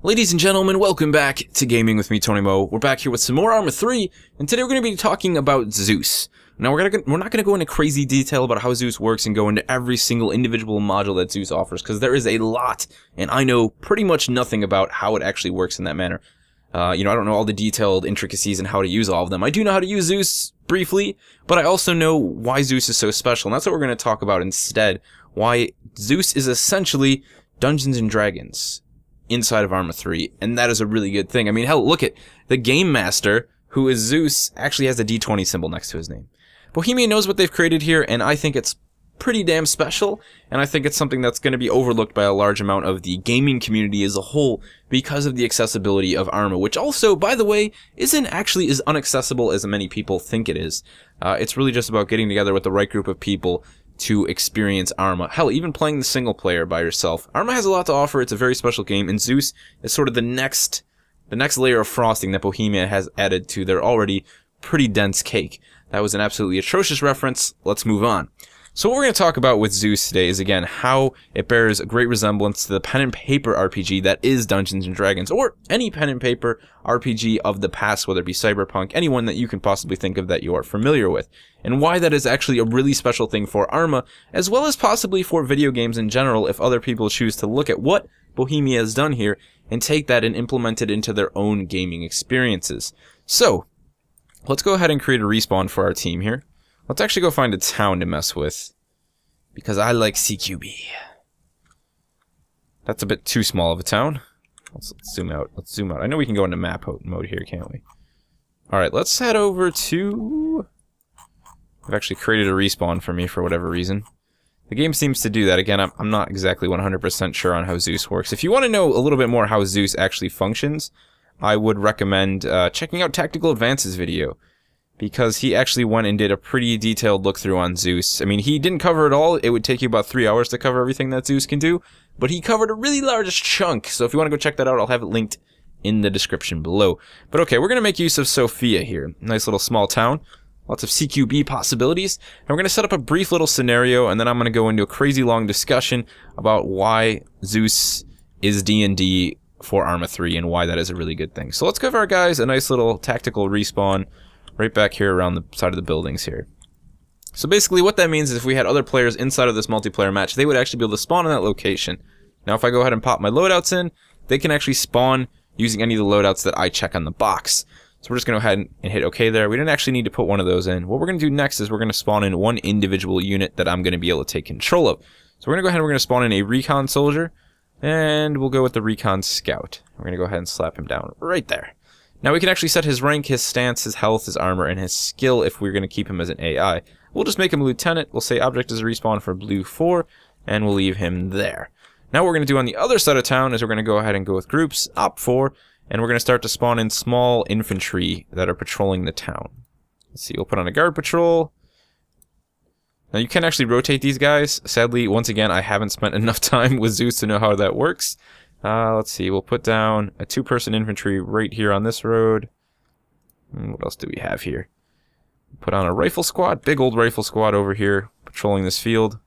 Ladies and gentlemen, welcome back to Gaming with me, Tony Mo. We're back here with some more Arma 3, and today we're going to be talking about Zeus. Now, we're not going to go into crazy detail about how Zeus works and go into every single individual module that Zeus offers, because there is a lot, and I know pretty much nothing about how it actually works in that manner. I don't know all the detailed intricacies and how to use all of them. I do know how to use Zeus briefly, but I also know why Zeus is so special, and that's what we're going to talk about instead. Why Zeus is essentially Dungeons and Dragons inside of Arma 3, and that is a really good thing. I mean, hell, look at the Game Master, who is Zeus, actually has a D20 symbol next to his name. Bohemia knows what they've created here, and I think it's pretty damn special, and I think it's something that's going to be overlooked by a large amount of the gaming community as a whole because of the accessibility of Arma, which also, by the way, isn't actually as inaccessible as many people think it is. It's really just about getting together with the right group of people to experience Arma. Hell, even playing the single player by yourself. Arma has a lot to offer. It's a very special game, and Zeus is sort of the next layer of frosting that Bohemia has added to their already pretty dense cake. That was an absolutely atrocious reference. Let's move on. So what we're going to talk about with Zeus today is, again, how it bears a great resemblance to the pen and paper RPG that is Dungeons and Dragons, or any pen and paper RPG of the past, whether it be Cyberpunk, anyone that you can possibly think of that you are familiar with, and why that is actually a really special thing for Arma, as well as possibly for video games in general if other people choose to look at what Bohemia has done here and take that and implement it into their own gaming experiences. So, let's go ahead and create a respawn for our team here. Let's actually go find a town to mess with, because I like CQB. That's a bit too small of a town. Let's zoom out. Let's zoom out. I know we can go into map mode here, can't we? Alright, let's head over to... I've actually created a respawn for me for whatever reason. The game seems to do that. Again, I'm not exactly 100% sure on how Zeus works. If you want to know a little bit more how Zeus actually functions, I would recommend checking out Tactical Advance's video, because he actually went and did a pretty detailed look through on Zeus. I mean, he didn't cover it all. It would take you about 3 hours to cover everything that Zeus can do, but he covered a really large chunk. So if you want to go check that out, I'll have it linked in the description below. But okay, we're going to make use of Sophia here. Nice little small town. Lots of CQB possibilities. And we're going to set up a brief little scenario, and then I'm going to go into a crazy long discussion about why Zeus is D&D for Arma 3 and why that is a really good thing. So let's give our guys a nice little tactical respawn right back here around the side of the buildings here. So basically what that means is if we had other players inside of this multiplayer match, they would actually be able to spawn in that location. Now if I go ahead and pop my loadouts in, they can actually spawn using any of the loadouts that I check on the box. So we're just going to go ahead and hit OK there. We didn't actually need to put one of those in. What we're going to do next is we're going to spawn in one individual unit that I'm going to be able to take control of. So we're going to go ahead and we're going to spawn in a recon soldier, and we'll go with the recon scout. We're going to go ahead and slap him down right there. Now we can actually set his rank, his stance, his health, his armor, and his skill if we're going to keep him as an AI. We'll just make him a lieutenant. We'll say object is a respawn for blue 4, and we'll leave him there. Now what we're going to do on the other side of town is we're going to go ahead and go with groups, op 4, and we're going to start to spawn in small infantry that are patrolling the town. Let's see, we'll put on a guard patrol. Now you can actually rotate these guys. Sadly, once again, I haven't spent enough time with Zeus to know how that works. Let's see, we'll put down a 2-person infantry right here on this road. What else do we have here? Put on a rifle squad, big old rifle squad over here, patrolling this field.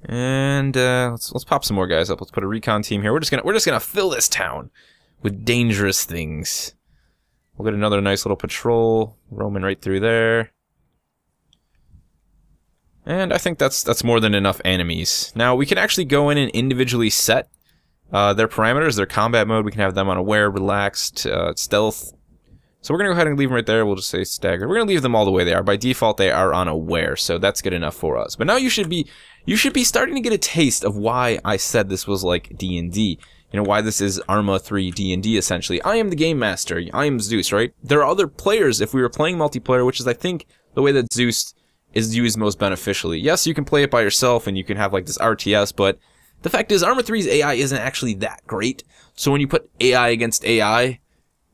And let's pop some more guys up. Let's put a recon team here. We're just gonna fill this town with dangerous things. We'll get another nice little patrol roaming right through there. And I think that's more than enough enemies. Now, we can actually go in and individually set their parameters, their combat mode. We can have them on aware, relaxed, stealth. So we're going to go ahead and leave them right there. We'll just say staggered. We're going to leave them all the way they are. By default, they are on aware, so that's good enough for us. But now you should be starting to get a taste of why I said this was like D&D. You know, why this is Arma 3 D&D, essentially. I am the Game Master. I am Zeus, right? There are other players if we were playing multiplayer, which is, I think, the way that Zeus is used most beneficially. Yes, you can play it by yourself and you can have like this RTS, but the fact is Arma 3's AI isn't actually that great. So when you put AI against AI,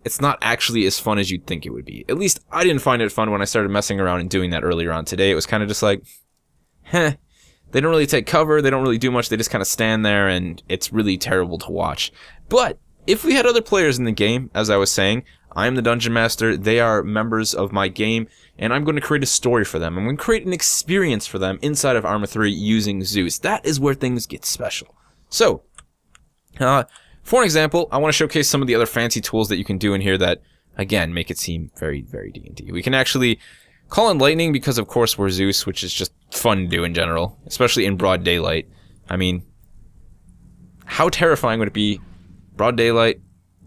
it's not actually as fun as you'd think it would be. At least I didn't find it fun when I started messing around and doing that earlier on today. It was kind of just like, they don't really take cover, they don't really do much, they just kind of stand there, and it's really terrible to watch. But if we had other players in the game, as I was saying, I am the Dungeon Master, they are members of my game, and I'm going to create a story for them. I'm going to create an experience for them inside of Arma 3 using Zeus. That is where things get special. So, For an example, I want to showcase some of the other fancy tools that you can do in here that, again, make it seem very, very D&D. We can actually call in lightning because, of course, we're Zeus, which is just fun to do in general, especially in broad daylight. I mean, how terrifying would it be, broad daylight,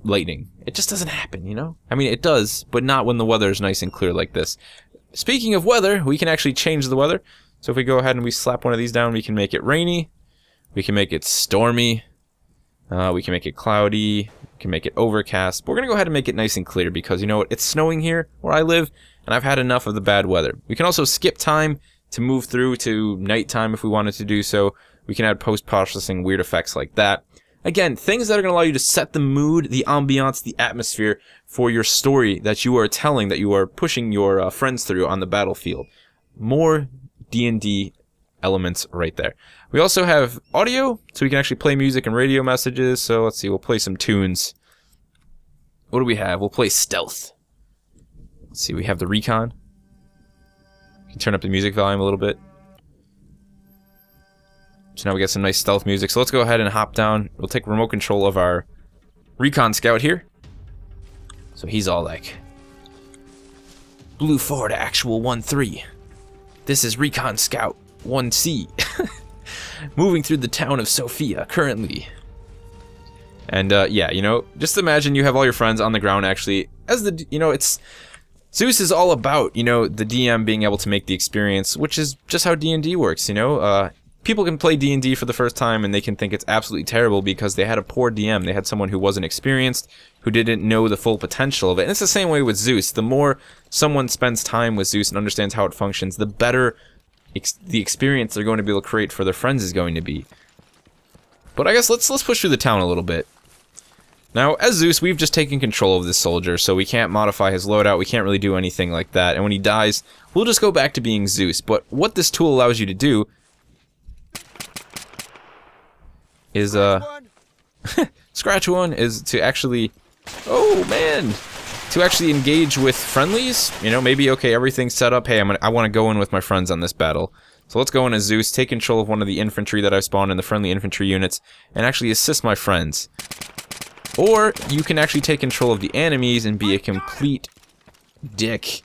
lightning? It just doesn't happen, you know? I mean, it does, but not when the weather is nice and clear like this. Speaking of weather, we can actually change the weather. So if we go ahead and we slap one of these down, we can make it rainy, we can make it stormy, we can make it cloudy, we can make it overcast. But we're going to go ahead and make it nice and clear because, you know what, it's snowing here where I live, and I've had enough of the bad weather. We can also skip time to move through to nighttime if we wanted to do so. We can add post-processing weird effects like that. Again, things that are going to allow you to set the mood, the ambiance, the atmosphere for your story that you are telling, that you are pushing your friends through on the battlefield. More D&D elements right there. We also have audio, so we can actually play music and radio messages. So let's see, we'll play some tunes. What do we have? We'll play stealth. Let's see, we have the recon. We can turn up the music volume a little bit. So now we got some nice stealth music. So let's go ahead and hop down. We'll take remote control of our recon scout here. So he's all like, Blue 4 to Actual 1-3. This is Recon Scout 1C. Moving through the town of Sophia currently. And yeah, you know, just imagine you have all your friends on the ground actually. As the, you know, it's... Zeus is all about, you know, the DM being able to make the experience, which is just how D&D works, you know? People can play D&D for the first time and they can think it's absolutely terrible because they had a poor DM. They had someone who wasn't experienced, who didn't know the full potential of it. And it's the same way with Zeus. The more someone spends time with Zeus and understands how it functions, the better the experience they're going to be able to create for their friends is going to be. But I guess let's push through the town a little bit. Now, as Zeus, we've just taken control of this soldier, so we can't modify his loadout, we can't really do anything like that. And when he dies, we'll just go back to being Zeus. But what this tool allows you to do is scratch one is to actually, oh man, to actually engage with friendlies. You know, maybe okay, everything's set up. Hey, I want to go in with my friends on this battle. So let's go in as Zeus, take control of one of the infantry that I've spawned in the friendly infantry units, and actually assist my friends. Or you can actually take control of the enemies and be a complete dick,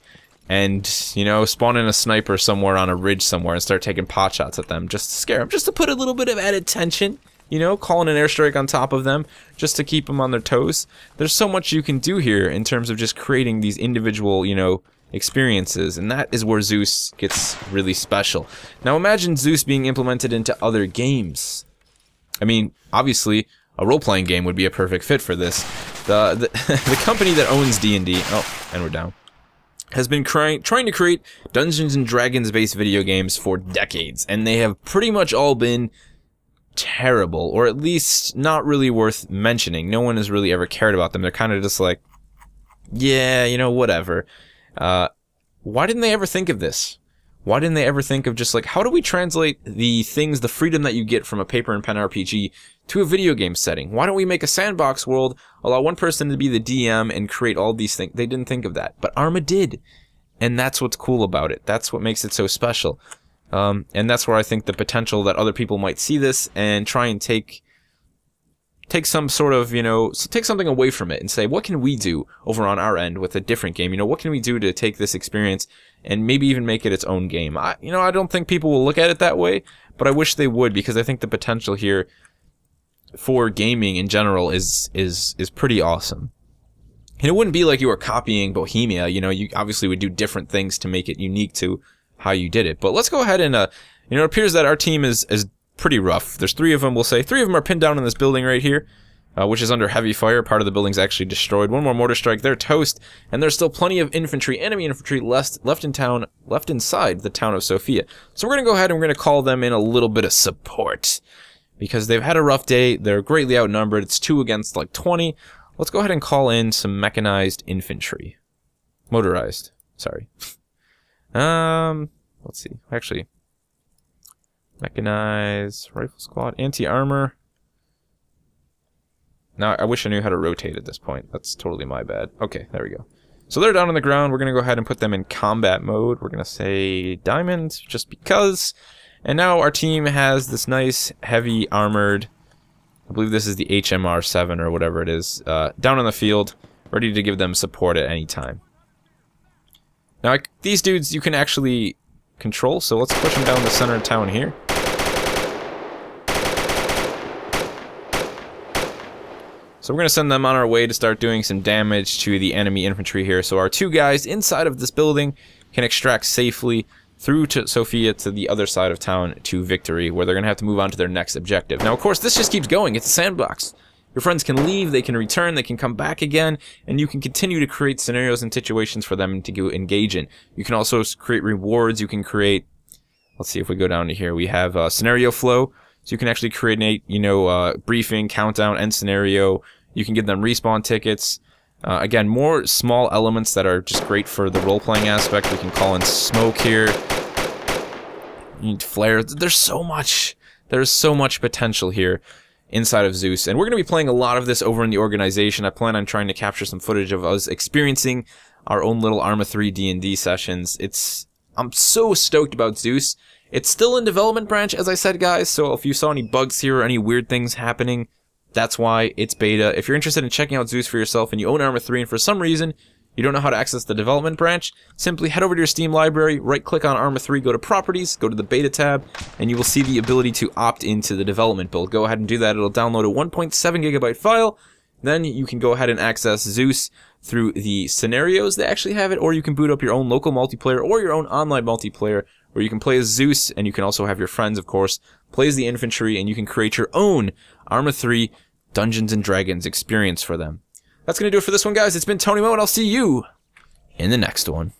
and you know, spawn in a sniper somewhere on a ridge somewhere and start taking pot shots at them just to scare them, just to put a little bit of added tension. You know, calling an airstrike on top of them just to keep them on their toes. There's so much you can do here in terms of just creating these individual, you know, experiences, and that is where Zeus gets really special. Now imagine Zeus being implemented into other games. I mean, obviously, a role-playing game would be a perfect fit for this. The company that owns D&D, oh, and we're down, has been trying to create Dungeons and Dragons-based video games for decades, and they have pretty much all been terrible, or at least not really worth mentioning. No one has really ever cared about them. They're kind of just like, yeah, you know, whatever. Why didn't they ever think of this? Why didn't they ever think of just like, how do we translate the things, the freedom that you get from a paper and pen RPG to a video game setting? Why don't we make a sandbox world, allow one person to be the DM and create all these things? They didn't think of that, but Arma did. And that's what's cool about it. That's what makes it so special. And that's where I think the potential that other people might see this and try and take some sort of, you know, take something away from it and say, what can we do over on our end with a different game? You know, what can we do to take this experience and maybe even make it its own game? You know, I don't think people will look at it that way, but I wish they would, because I think the potential here for gaming in general is pretty awesome. And it wouldn't be like you were copying Bohemia, you know, you obviously would do different things to make it unique to how you did it. But let's go ahead and, you know, it appears that our team is pretty rough. There's 3 of them, we'll say. 3 of them are pinned down in this building right here, which is under heavy fire. Part of the building's actually destroyed. 1 more mortar strike, they're toast, and there's still plenty of infantry, enemy infantry left inside the town of Sophia. So we're gonna go ahead and we're gonna call them in a little bit of support, because they've had a rough day, they're greatly outnumbered, it's 2 against like 20. Let's go ahead and call in some mechanized infantry. Motorized, sorry. Let's see, actually, mechanized rifle squad, anti-armor. Now, I wish I knew how to rotate at this point. That's totally my bad. Okay, there we go. So they're down on the ground. We're going to go ahead and put them in combat mode. We're going to say diamond, just because. And now our team has this nice, heavy, armored I believe this is the HMR-7 or whatever it is, down on the field, ready to give them support at any time. Now, these dudes you can actually control, so let's push them down the center of town here. So we're going to send them on our way to start doing some damage to the enemy infantry here. So our 2 guys inside of this building can extract safely through to Sofia to the other side of town to victory, where they're going to have to move on to their next objective. Now, of course, this just keeps going. It's a sandbox. Your friends can leave, they can return, they can come back again, and you can continue to create scenarios and situations for them to engage in. You can also create rewards. You can create, let's see if we go down to here, we have scenario flow. So you can actually create, briefing, countdown, end scenario. You can give them respawn tickets. Again, more small elements that are just great for the role-playing aspect. We can call in smoke here. You need flares. There's so much. There's so much potential here inside of Zeus. And we're going to be playing a lot of this over in the organization. I plan on trying to capture some footage of us experiencing our own little Arma 3 D&D sessions. I'm so stoked about Zeus. It's still in development branch, as I said, guys, so if you saw any bugs here or any weird things happening, that's why it's beta. If you're interested in checking out Zeus for yourself and you own Arma 3 and for some reason you don't know how to access the development branch, simply head over to your Steam library, right-click on Arma 3, go to Properties, go to the Beta tab, and you will see the ability to opt into the development build. Go ahead and do that. It'll download a 1.7 gigabyte file. Then you can go ahead and access Zeus through the scenarios. They actually have it, or you can boot up your own local multiplayer or your own online multiplayer, where you can play as Zeus, and you can also have your friends, of course, play as the infantry, and you can create your own Arma 3 Dungeons & Dragons experience for them. That's going to do it for this one, guys. It's been Tony Mo, and I'll see you in the next one.